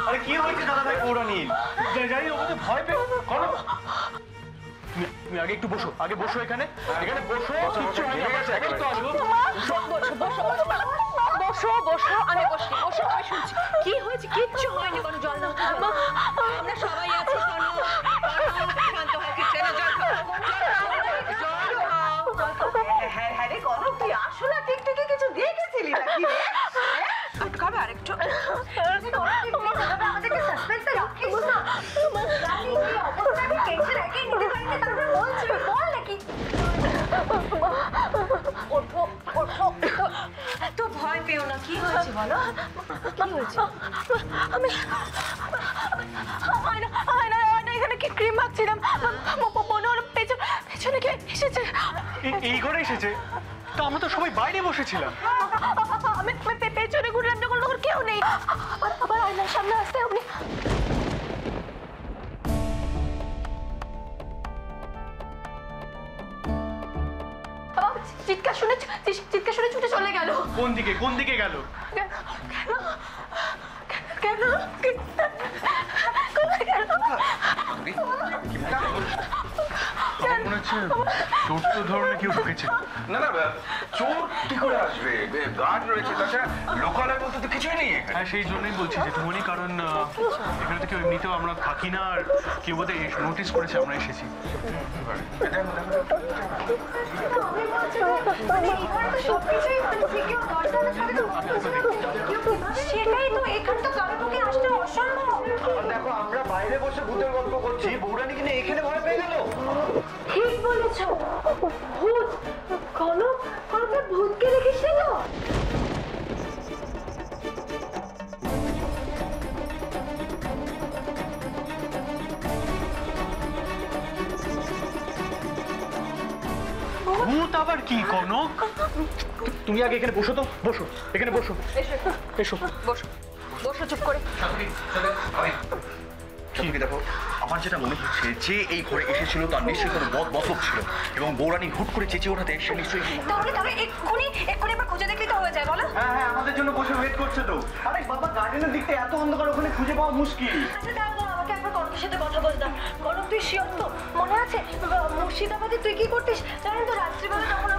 আরে কি হয়েছে দাদা ভাই পৌরাণী? যাই ওকে ভয় পেয়ে তুমি আগে একটু বসো, আগে বসো এখানে বসো। কিচ্ছু হয়নি, একটু তো আসো। বসো বসো, আমি বসি, বসো, আমি শুনছি। কি হয়েছে? কিচ্ছু হয়নি, কোনো জল নাও। আমরা সবাই আছি, শান্ত হও, কিচ্ছু না, জল খাও। হ্যাঁ রে কনক, তুই আসলে টিকটিকি কিছু দেখেছিলি নাকি রে? একটু খাবে আরেকটু? আমাদেরকে সাসপেন্সে রাখিস না। রানী এই অবস্থায় টেনশন একে নিতে পারি না, তারপর বলছি বল নাকি? ওঠো ওঠো, তো ভয় পেও না, কি হয়েছে বলো? কি হয়েছে? আমি এখানে কি ক্রিম মাখছিলাম, মনে হলো পেছনে কে এসেছে। এই ঘরে এসেছে? তো আমরা তো সবাই বাইরে বসেছিলাম। আমি পেছনে ঘুরলাম যখন তখন কেউ নেই। আবার আয়নার সামনে আসতে আপনি চিৎকার শুনে ছুটে চলে গেল। কোন দিকে গেল? কেন মনে হচ্ছে চোর ধরনের কেউ ঢুকেছে। না না চোর কি করে আসবে? গার্ড রয়েছে, তাছাড়া লোকালয় বলতে তো কিছুই নেই। হ্যাঁ সেই জন্যই বলছি জেঠুমনি, কারণ এখানে তো কেউ এমনিতেও আমরা থাকি না, আর কেউ বোধহয় নোটিস করেছে আমরা এসেছি। সেটাই তো, এখানে তো কারো পক্ষে আসতে অসম্ভব। দেখো আমরা বাইরে বসে ভূতের গল্প করছি, বৌরানী কিনা এখানে ভয় পেয়ে গেল। ঠিক বলেছো, ভূত। কনকের ভূতকে দেখিস না তো? ভূত আবার কি কনক? তুমি আগে এখানে বসো তো, বসো এখানে বসো। এসো বসো বসো, চুপ করে। দেখো আমার যেটা মনে হচ্ছে যে এই ঘরে এসেছিল তার নিশ্চয়ই কোনো মতলব ছিল, এবং বৌরানী হুট করে চেঁচিয়ে ওঠাতে সে নিশ্চয়ই। তাহলে এক্ষুনি এবার খুঁজে দেখলে তো হয়ে যায়, বলো? হ্যাঁ আমাদের জন্য বসে ওয়েট করছে তো। আরে বাবা গার্ডেনের দিকটা এত অন্ধকার, ওখানে খুঁজে পাওয়া মুশকিল। আচ্ছা দাঁড়া, আমাকে একবার কনকের সাথে কথা বলতাম। কনক তুই শিওর তো? মনে আছে মুর্শিদাবাদে তুই কি করতিস জানেন তো? রাত্রিবেলা যখন